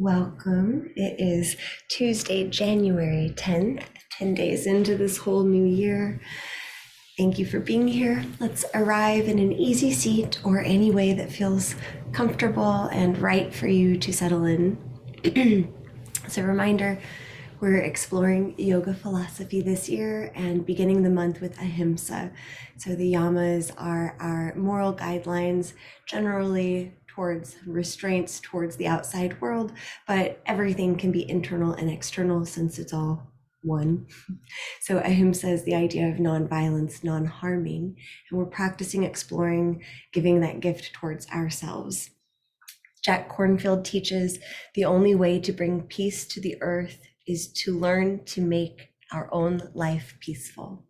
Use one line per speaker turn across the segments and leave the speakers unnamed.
Welcome. It is Tuesday, January 10th, 10 days into this whole new year. Thank you for being here. Let's arrive in an easy seat or any way that feels comfortable and right for you to settle in. As a reminder, we're exploring yoga philosophy this year and beginning the month with Ahimsa. So the yamas are our moral guidelines, generally towards restraints towards the outside world, but everything can be internal and external since it's all one. So Ahimsa is the idea of non-violence, non-harming, and we're practicing exploring giving that gift towards ourselves. Jack Kornfield teaches the only way to bring peace to the earth is to learn to make our own life peaceful.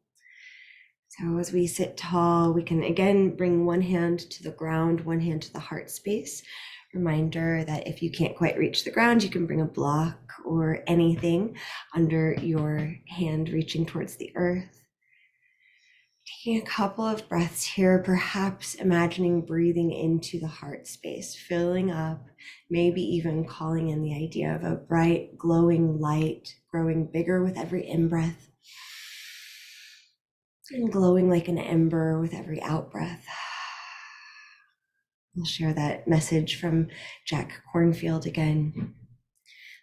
So as we sit tall, we can again bring one hand to the ground, one hand to the heart space. Reminder that if you can't quite reach the ground, you can bring a block or anything under your hand reaching towards the earth. Taking a couple of breaths here, perhaps imagining breathing into the heart space, filling up, maybe even calling in the idea of a bright, glowing light, growing bigger with every in-breath, and glowing like an ember with every out-breath. We'll share that message from Jack Kornfield again.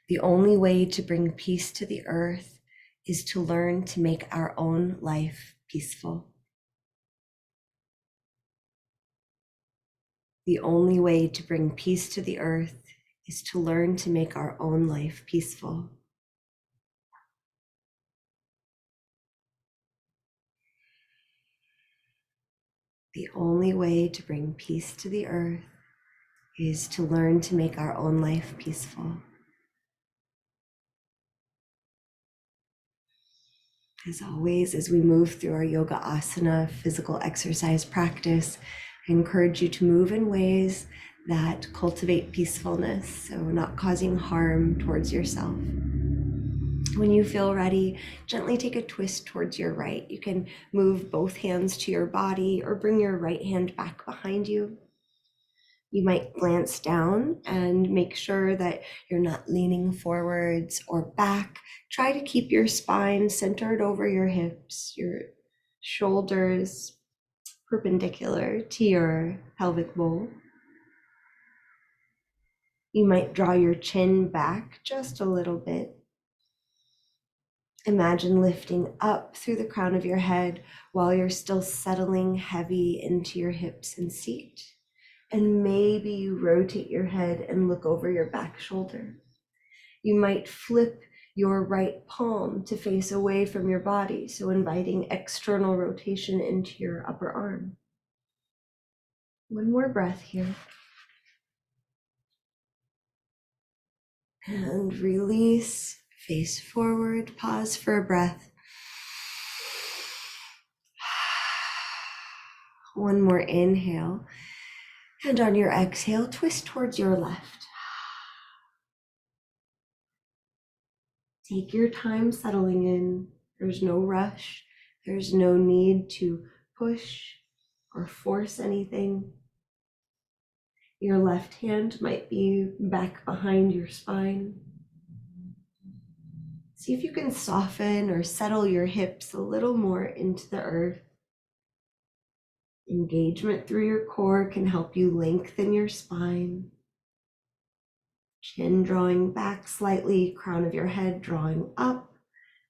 The only way to bring peace to the earth is to learn to make our own life peaceful. The only way to bring peace to the earth is to learn to make our own life peaceful. The only way to bring peace to the earth is to learn to make our own life peaceful. As always, as we move through our yoga asana physical exercise practice, I encourage you to move in ways that cultivate peacefulness, so not causing harm towards yourself. When you feel ready, gently take a twist towards your right. You can move both hands to your body or bring your right hand back behind you. You might glance down and make sure that you're not leaning forwards or back. Try to keep your spine centered over your hips, your shoulders perpendicular to your pelvic bowl. You might draw your chin back just a little bit. Imagine lifting up through the crown of your head while you're still settling heavy into your hips and seat. And maybe you rotate your head and look over your back shoulder. You might flip your right palm to face away from your body, so inviting external rotation into your upper arm. One more breath here. And release, face forward, pause for a breath. One more inhale. And on your exhale, twist towards your left. Take your time settling in. There's no rush. There's no need to push or force anything. Your left hand might be back behind your spine. See if you can soften or settle your hips a little more into the earth. Engagement through your core can help you lengthen your spine. Chin drawing back slightly, crown of your head drawing up.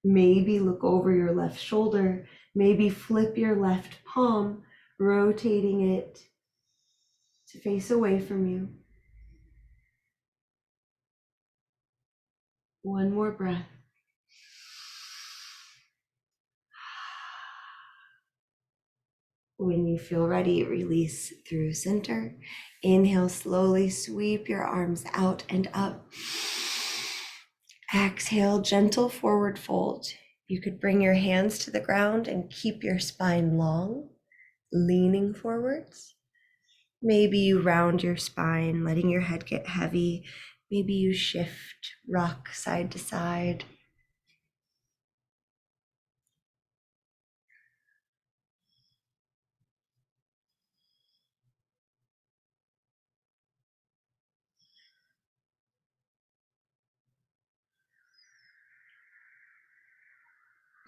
Maybe look over your left shoulder. Maybe flip your left palm, rotating it to face away from you. One more breath. When you feel ready, release through center. Inhale, slowly sweep your arms out and up. Exhale, gentle forward fold. You could bring your hands to the ground and keep your spine long, leaning forwards. Maybe you round your spine, letting your head get heavy. Maybe you shift, rock side to side.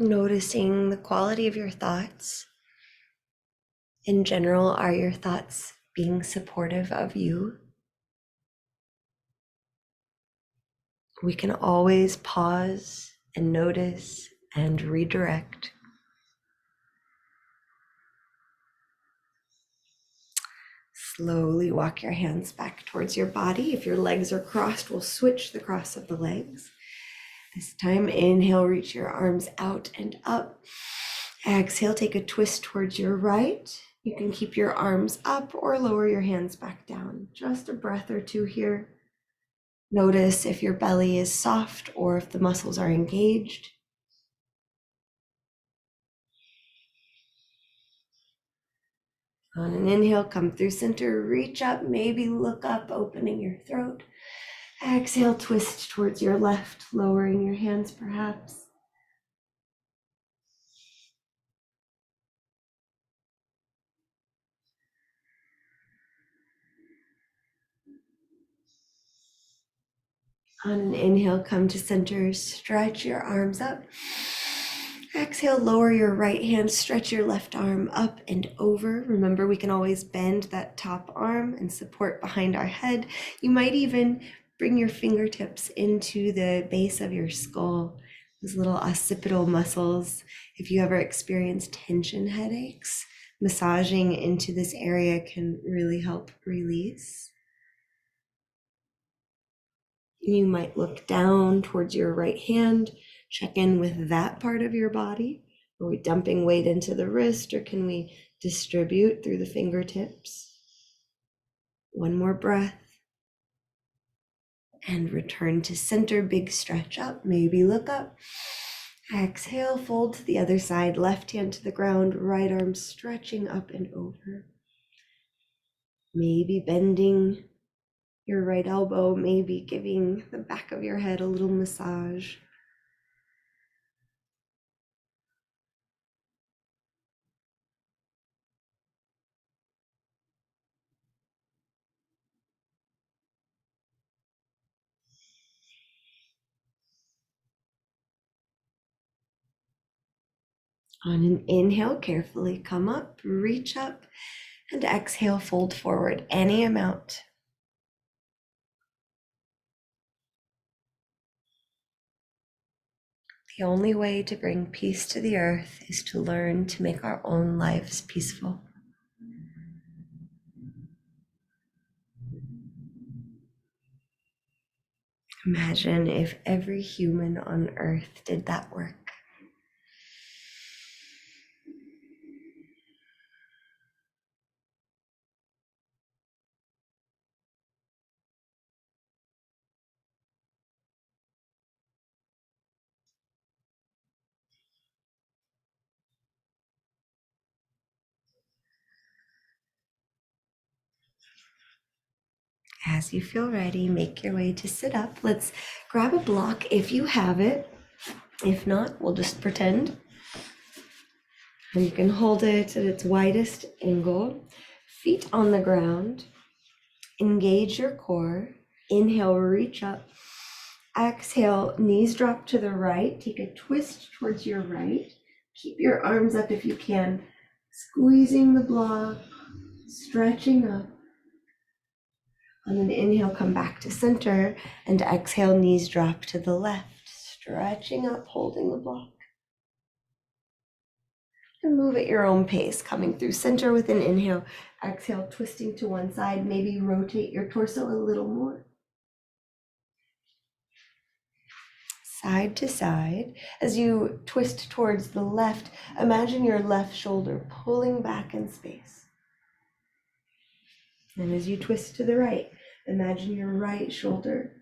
Noticing the quality of your thoughts. In general, are your thoughts being supportive of you? We can always pause and notice and redirect. Slowly walk your hands back towards your body. If your legs are crossed, we'll switch the cross of the legs. This time, inhale, reach your arms out and up. Exhale, take a twist towards your right. You can keep your arms up or lower your hands back down. Just a breath or two here. Notice if your belly is soft or if the muscles are engaged. On an inhale, come through center, reach up, maybe look up, opening your throat. Exhale, twist towards your left, lowering your hands perhaps. On an inhale, come to center, stretch your arms up. Exhale, lower your right hand, stretch your left arm up and over. Remember, we can always bend that top arm and support behind our head. You might even bring your fingertips into the base of your skull, those little occipital muscles. If you ever experience tension headaches, massaging into this area can really help release. You might look down towards your right hand, check in with that part of your body. Are we dumping weight into the wrist, or can we distribute through the fingertips? One more breath. And return to center, big stretch up, maybe look up. Exhale, fold to the other side, left hand to the ground, right arm stretching up and over. Maybe bending your right elbow, maybe giving the back of your head a little massage. On an inhale, carefully come up, reach up, and exhale, fold forward any amount. The only way to bring peace to the earth is to learn to make our own lives peaceful. Imagine if every human on earth did that work. As you feel ready, make your way to sit up. Let's grab a block if you have it. If not, we'll just pretend. And you can hold it at its widest angle, feet on the ground. Engage your core. Inhale, reach up. Exhale, knees drop to the right. Take a twist towards your right. Keep your arms up if you can. Squeezing the block, stretching up. On an inhale, come back to center, and exhale, knees drop to the left, stretching up, holding the block. And move at your own pace, coming through center with an inhale. Exhale, twisting to one side, maybe rotate your torso a little more. Side to side. As you twist towards the left, imagine your left shoulder pulling back in space. And as you twist to the right, imagine your right shoulder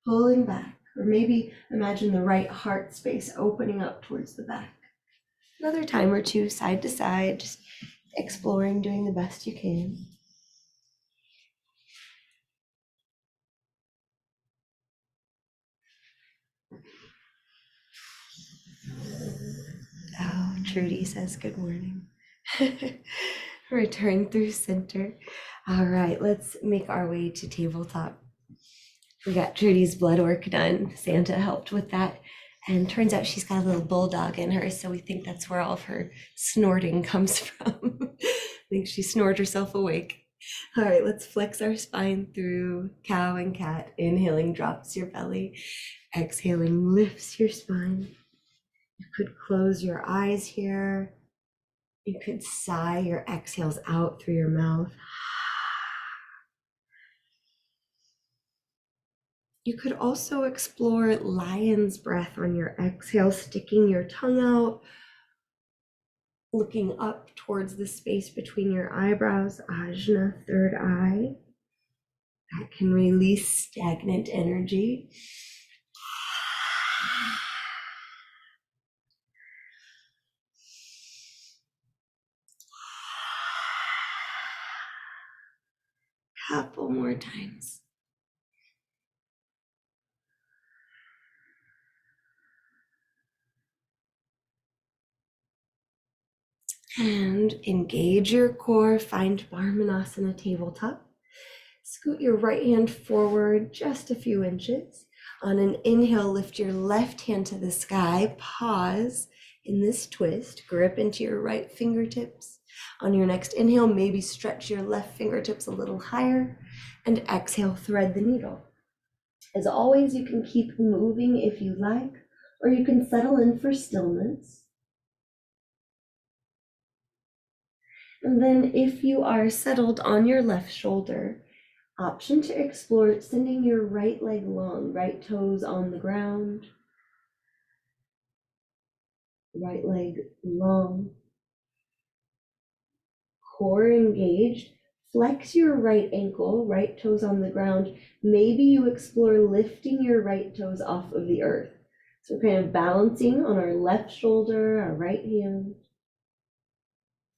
pulling back, or maybe imagine the right heart space opening up towards the back. Another time or two, side to side, just exploring, doing the best you can. Oh, Trudy says good morning. Return through center. All right, let's make our way to tabletop. We got Trudy's blood work done. Santa helped with that. And turns out she's got a little bulldog in her, so we think that's where all of her snorting comes from. I think she snored herself awake. All right, let's flex our spine through cow and cat. Inhaling drops your belly. Exhaling lifts your spine. You could close your eyes here. You could sigh your exhales out through your mouth. You could also explore lion's breath on your exhale, sticking your tongue out, looking up towards the space between your eyebrows, ajna, third eye. That can release stagnant energy. Couple more times. And engage your core, find Varmanasana tabletop. Scoot your right hand forward just a few inches. On an inhale, lift your left hand to the sky. Pause in this twist. Grip into your right fingertips. On your next inhale, maybe stretch your left fingertips a little higher. And exhale, thread the needle. As always, you can keep moving if you like, or you can settle in for stillness. And then if you are settled on your left shoulder, option to explore sending your right leg long, right toes on the ground, right leg long, core engaged. Flex your right ankle, right toes on the ground. Maybe you explore lifting your right toes off of the earth. So we're kind of balancing on our left shoulder, our right hand,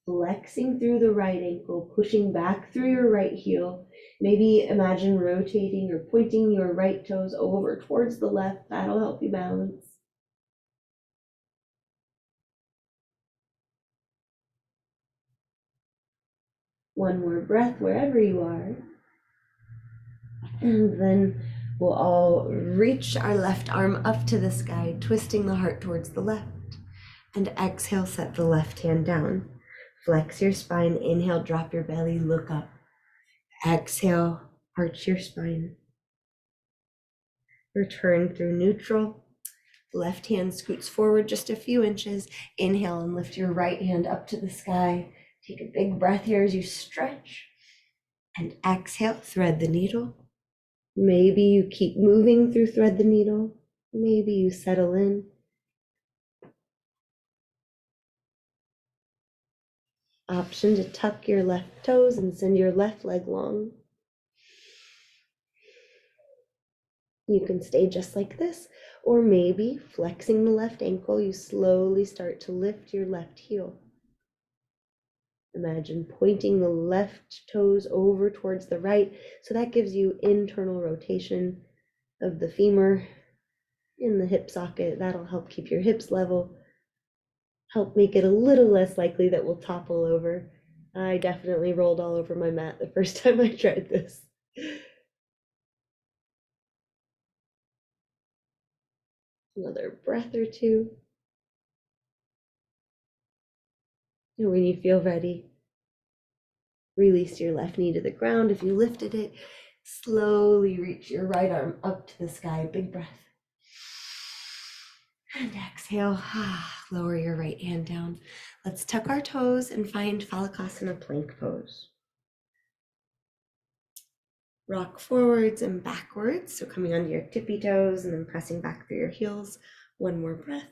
flexing through the right ankle, pushing back through your right heel. Maybe imagine rotating or pointing your right toes over towards the left. That'll help you balance. One more breath wherever you are. And then we'll all reach our left arm up to the sky, twisting the heart towards the left. And exhale, set the left hand down. Flex your spine. Inhale, drop your belly, look up. Exhale, arch your spine. Return through neutral. Left hand scoots forward just a few inches. Inhale and lift your right hand up to the sky. Take a big breath here as you stretch. And exhale, thread the needle. Maybe you keep moving through thread the needle. Maybe you settle in. Option to tuck your left toes and send your left leg long. You can stay just like this, or maybe flexing the left ankle, you slowly start to lift your left heel. Imagine pointing the left toes over towards the right, so that gives you internal rotation of the femur in the hip socket. That'll help keep your hips level, help make it a little less likely that we'll topple over. I definitely rolled all over my mat the first time I tried this. Another breath or two. And when you feel ready, release your left knee to the ground. If you lifted it, slowly reach your right arm up to the sky. Big breath. And exhale, lower your right hand down. Let's tuck our toes and find Phalakasana plank pose. Rock forwards and backwards, so coming onto your tippy toes and then pressing back through your heels. One more breath.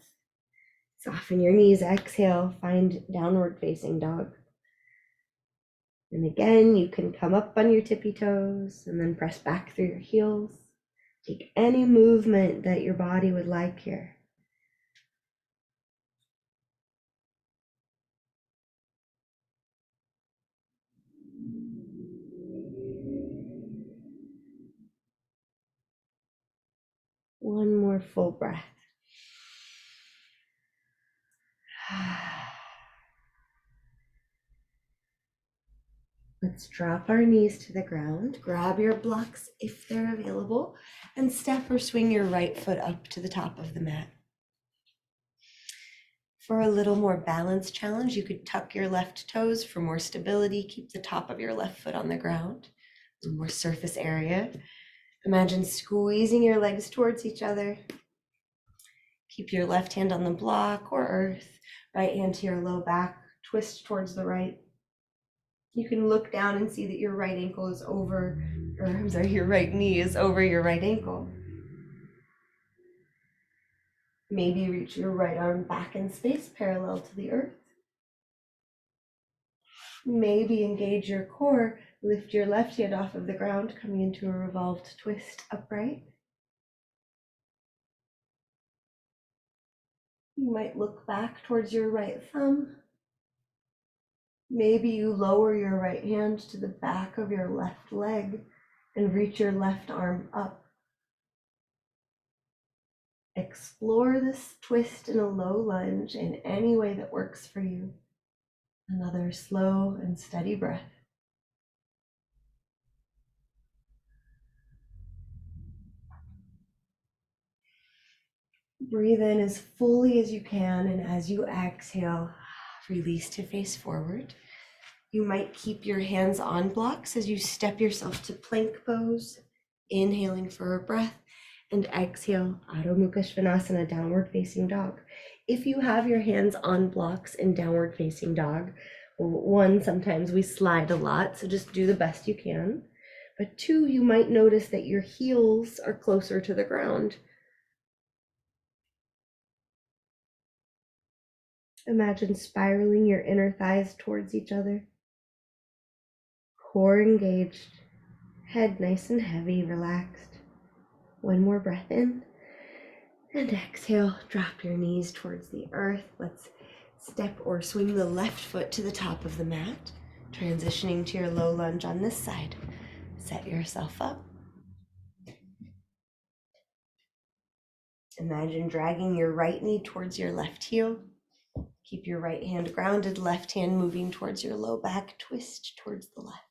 Soften your knees, exhale, find downward facing dog. And again, you can come up on your tippy toes and then press back through your heels. Take any movement that your body would like here. One more full breath. Let's drop our knees to the ground. Grab your blocks if they're available and step or swing your right foot up to the top of the mat. For a little more balance challenge, you could tuck your left toes for more stability. Keep the top of your left foot on the ground. More surface area. Imagine squeezing your legs towards each other. Keep your left hand on the block or earth. Right hand to your low back. Twist towards the right. You can look down and see that your right ankle is over, your right knee is over your right ankle. Maybe reach your right arm back in space parallel to the earth. Maybe engage your core, lift your left hand off of the ground, coming into a revolved twist upright. You might look back towards your right thumb. Maybe you lower your right hand to the back of your left leg and reach your left arm up. Explore this twist in a low lunge in any way that works for you. Another slow and steady breath. Breathe in as fully as you can, and as you exhale, release to face forward. You might keep your hands on blocks as you step yourself to plank pose, inhaling for a breath, and exhale, Adho Mukha Svanasana, downward facing dog. If you have your hands on blocks in downward facing dog, one, sometimes we slide a lot, so just do the best you can. But two, you might notice that your heels are closer to the ground. Imagine spiraling your inner thighs towards each other. Core engaged, head nice and heavy, relaxed. One more breath in, and exhale, drop your knees towards the earth. Let's step or swing the left foot to the top of the mat, transitioning to your low lunge on this side. Set yourself up. Imagine dragging your right knee towards your left heel. Keep your right hand grounded, left hand moving towards your low back, twist towards the left.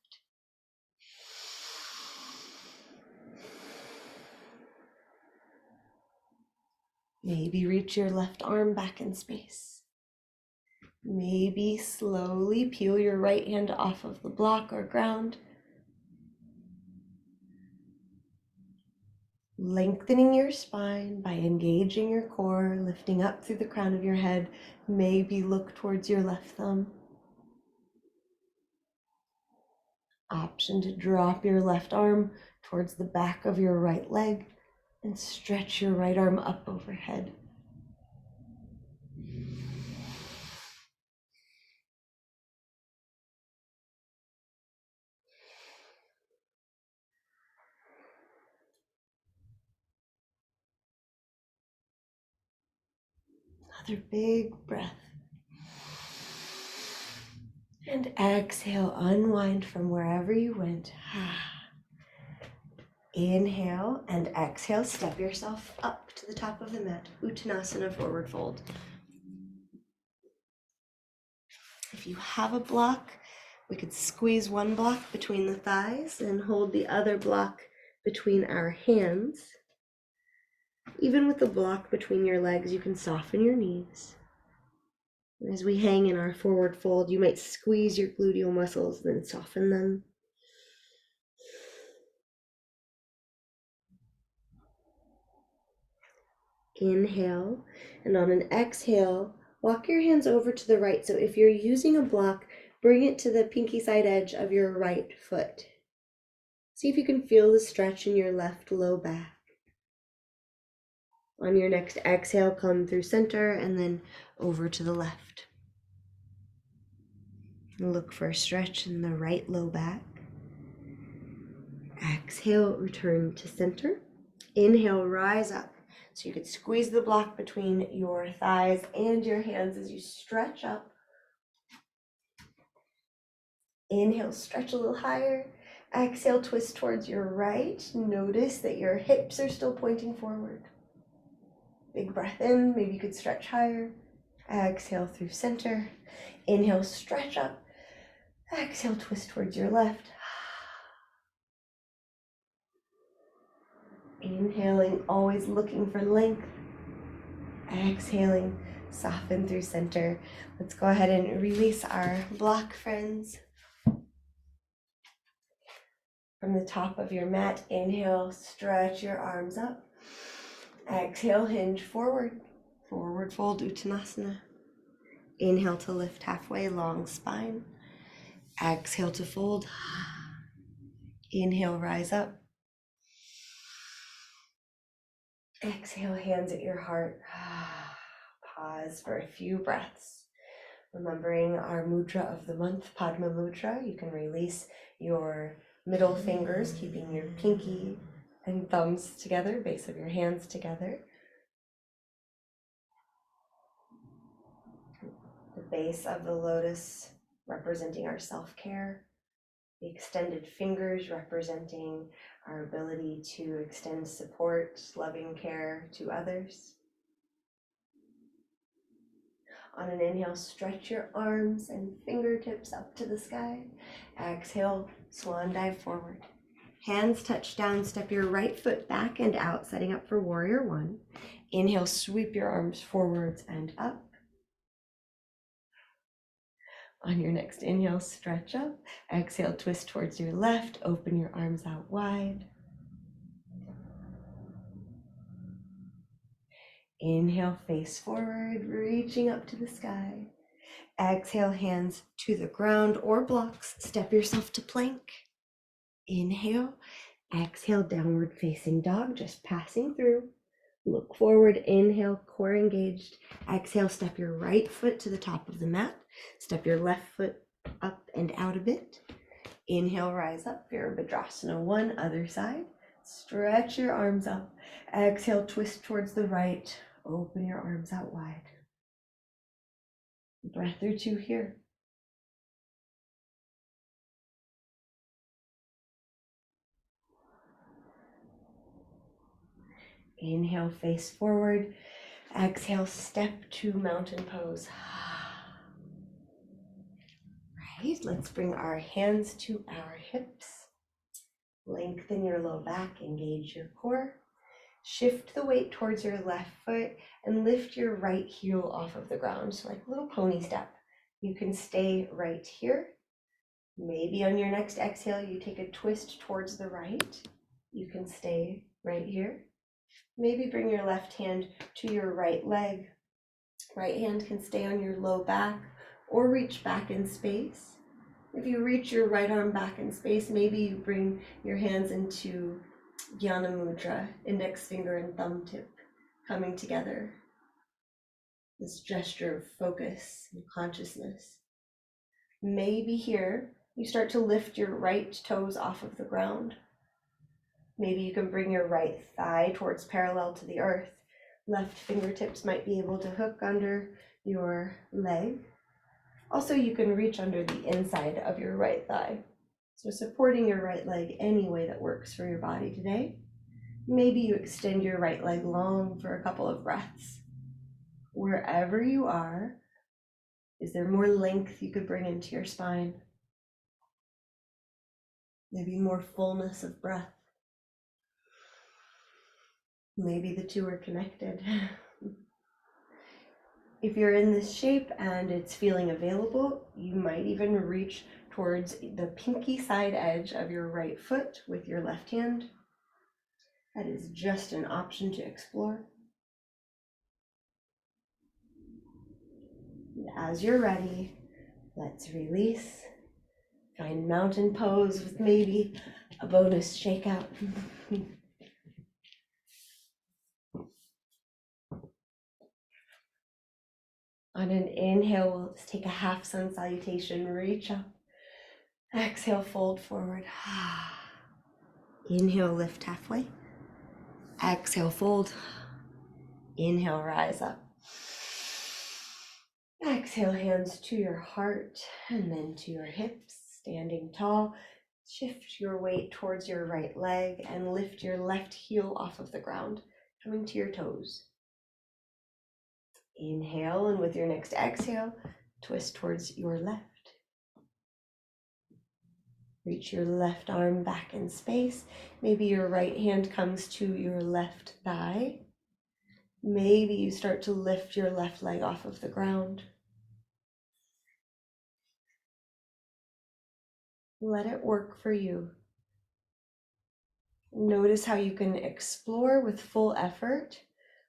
Maybe reach your left arm back in space. Maybe slowly peel your right hand off of the block or ground. Lengthening your spine by engaging your core, lifting up through the crown of your head. Maybe look towards your left thumb. Option to drop your left arm towards the back of your right leg and stretch your right arm up overhead. Another big breath. And exhale, unwind from wherever you went. Inhale and exhale, step yourself up to the top of the mat. Uttanasana, forward fold. If you have a block, we could squeeze one block between the thighs and hold the other block between our hands. Even with the block between your legs, you can soften your knees. As we hang in our forward fold, you might squeeze your gluteal muscles, then soften them. Inhale, and on an exhale, walk your hands over to the right. So if you're using a block, bring it to the pinky side edge of your right foot. See if you can feel the stretch in your left low back. On your next exhale, come through center and then over to the left. Look for a stretch in the right low back. Exhale, return to center. Inhale, rise up. So you could squeeze the block between your thighs and your hands as you stretch up. Inhale, stretch a little higher. Exhale, twist towards your right. Notice that your hips are still pointing forward. Big breath in, maybe you could stretch higher. Exhale through center. Inhale, stretch up. Exhale, twist towards your left. Inhaling, always looking for length. Exhaling, Soften through center. Let's go ahead and release our block friends. From the top of your mat, inhale, stretch your arms up. Exhale, hinge forward. Forward fold, Uttanasana. Inhale to lift halfway, long spine. Exhale to fold. Inhale, rise up. Exhale, hands at your heart. Pause for a few breaths. Remembering our mudra of the month, Padma Mudra, you can release your middle fingers, keeping your pinky and thumbs together, base of your hands together. The base of the lotus representing our self-care. The extended fingers representing our ability to extend support, loving care to others. On an inhale, stretch your arms and fingertips up to the sky. Exhale, swan dive forward. Hands touch down, step your right foot back and out, setting up for warrior one. Inhale, sweep your arms forwards and up. On your next inhale, stretch up. Exhale, twist towards your left, open your arms out wide. Inhale, face forward, reaching up to the sky. Exhale, hands to the ground or blocks. Step yourself to plank. Inhale, exhale, downward facing dog, just passing through. Look forward, inhale, core engaged. Exhale, step your right foot to the top of the mat. Step your left foot up and out a bit. Inhale, rise up, Virabhadrasana 1, other side. Stretch your arms up. Exhale, twist towards the right. Open your arms out wide. Breath or two here. Inhale, face forward. Exhale, step to mountain pose. Right, let's bring our hands to our hips. Lengthen your low back, engage your core. Shift the weight towards your left foot and lift your right heel off of the ground. So like a little pony step. You can stay right here. Maybe on your next exhale, you take a twist towards the right. You can stay right here. Maybe bring your left hand to your right leg. Right hand can stay on your low back or reach back in space. If you reach your right arm back in space, maybe you bring your hands into Jnana Mudra, index finger and thumb tip coming together. This gesture of focus and consciousness. Maybe here you start to lift your right toes off of the ground. Maybe you can bring your right thigh towards parallel to the earth. Left fingertips might be able to hook under your leg. Also, you can reach under the inside of your right thigh. So supporting your right leg any way that works for your body today. Maybe you extend your right leg long for a couple of breaths. Wherever you are, is there more length you could bring into your spine? Maybe more fullness of breath. Maybe the two are connected. If you're in this shape and it's feeling available, you might even reach towards the pinky side edge of your right foot with your left hand. That is just an option to explore. And as you're ready, let's release. Find mountain pose with maybe a bonus shakeout. On an inhale, we'll just take a half sun salutation, reach up. Exhale, fold forward. Inhale, lift halfway. Exhale, fold. Inhale, rise up. Exhale, hands to your heart and then to your hips, standing tall. Shift your weight towards your right leg and lift your left heel off of the ground, coming to your toes. Inhale, and with your next exhale, twist towards your left. Reach your left arm back in space. Maybe your right hand comes to your left thigh. Maybe you start to lift your left leg off of the ground. Let it work for you. Notice how you can explore with full effort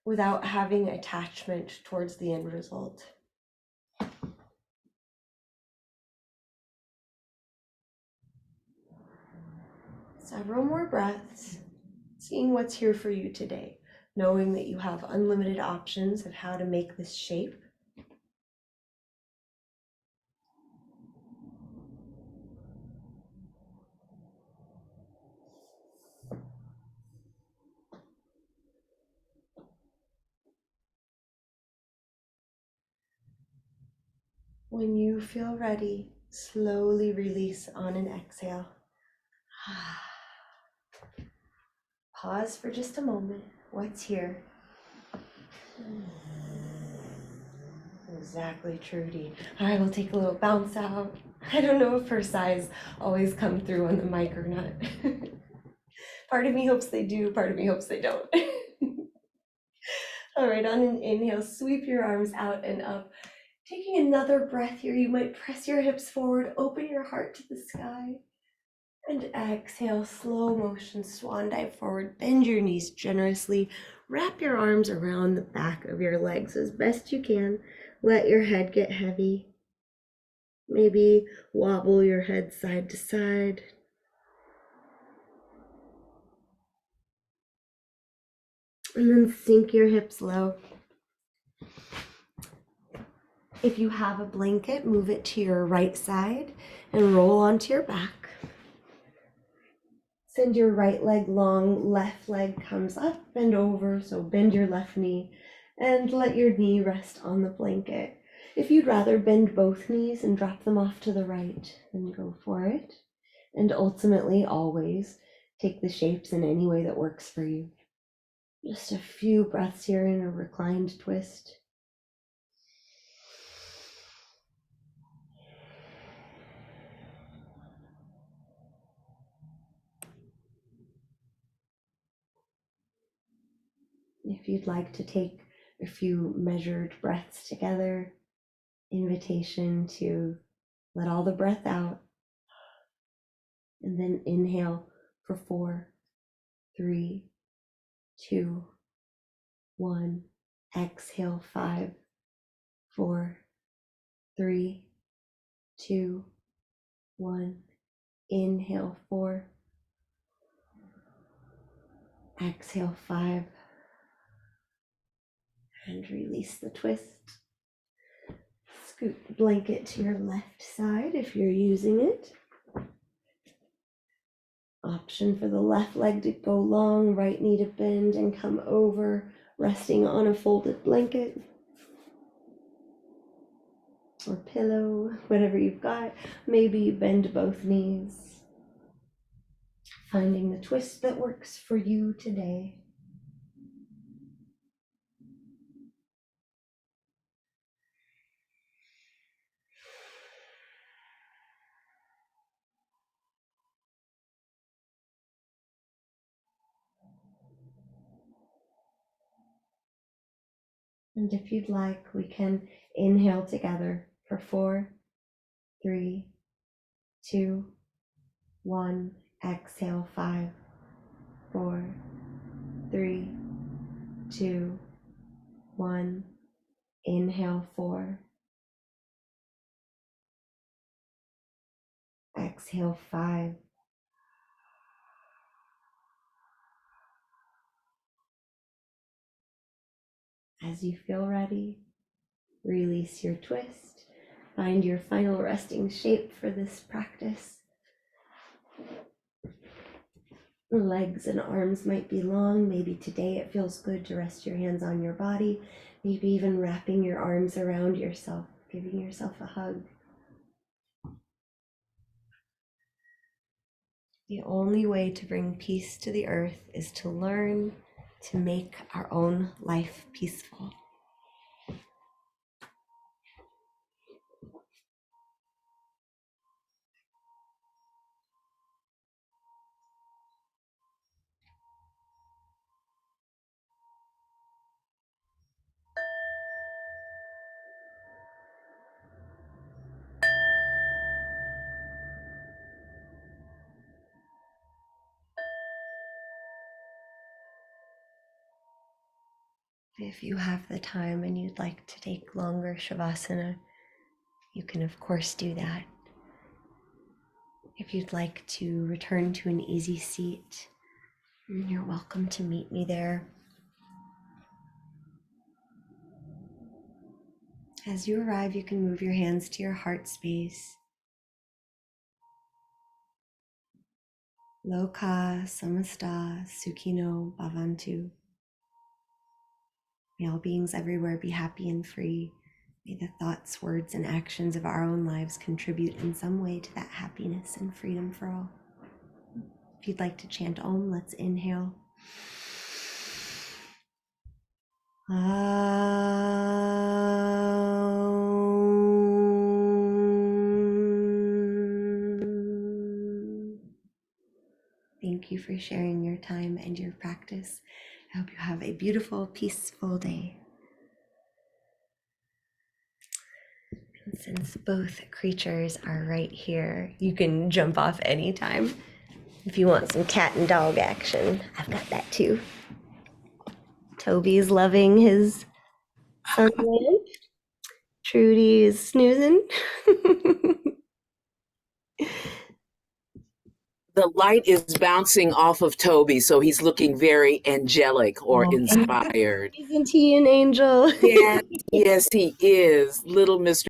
without having attachment towards the end result. Several more breaths, seeing what's here for you today, knowing that you have unlimited options of how to make this shape. When you feel ready, slowly release on an exhale. Pause for just a moment. What's here? Exactly, Trudy. All right, we'll take a little bounce out. I don't know if her sighs always come through on the mic or not. Part of me hopes they do, part of me hopes they don't. All right, on an inhale, sweep your arms out and up. Taking another breath here, you might press your hips forward, open your heart to the sky. And exhale, slow motion, swan dive forward. Bend your knees generously. Wrap your arms around the back of your legs as best you can. Let your head get heavy. Maybe wobble your head side to side. And then sink your hips low. If you have a blanket, move it to your right side and roll onto your back. Send your right leg long, left leg comes up and over, so bend your left knee and let your knee rest on the blanket. If you'd rather bend both knees and drop them off to the right, then go for it. And ultimately, always take the shapes in any way that works for you. Just a few breaths here in a reclined twist. If you'd like to take a few measured breaths together, invitation to let all the breath out, and then inhale for 4, 3, 2, 1. Exhale 5, 4, 3, 2, 1. Inhale 4. Exhale 5. And release the twist. Scoot the blanket to your left side if you're using it. Option for the left leg to go long, right knee to bend and come over, resting on a folded blanket or pillow, whatever you've got. Maybe bend both knees, finding the twist that works for you today. And if you'd like, we can inhale together for 4, 3, 2, 1. Exhale 5, 4, 3, 2, 1. Inhale 4. Exhale 5. As you feel ready, release your twist. Find your final resting shape for this practice. Legs and arms might be long. Maybe today it feels good to rest your hands on your body. Maybe even wrapping your arms around yourself, giving yourself a hug. The only way to bring peace to the earth is to learn to make our own life peaceful. If you have the time and you'd like to take longer Shavasana, you can of course do that. If you'd like to return to an easy seat, you're welcome to meet me there. As you arrive, you can move your hands to your heart space. Loka samasta sukhino bhavantu. May all beings everywhere be happy and free. May the thoughts, words, and actions of our own lives contribute in some way to that happiness and freedom for all. If you'd like to chant Om, let's inhale. Thank you for sharing your time and your practice. I hope you have a beautiful, peaceful day. And since both creatures are right here, you can jump off anytime. If you want some cat and dog action, I've got that too. Toby's loving his sunland. Trudy is snoozing.
The light is bouncing off of Toby, so he's looking very angelic or inspired.
Isn't he an angel?
Yes, yes, he is. Little Mr.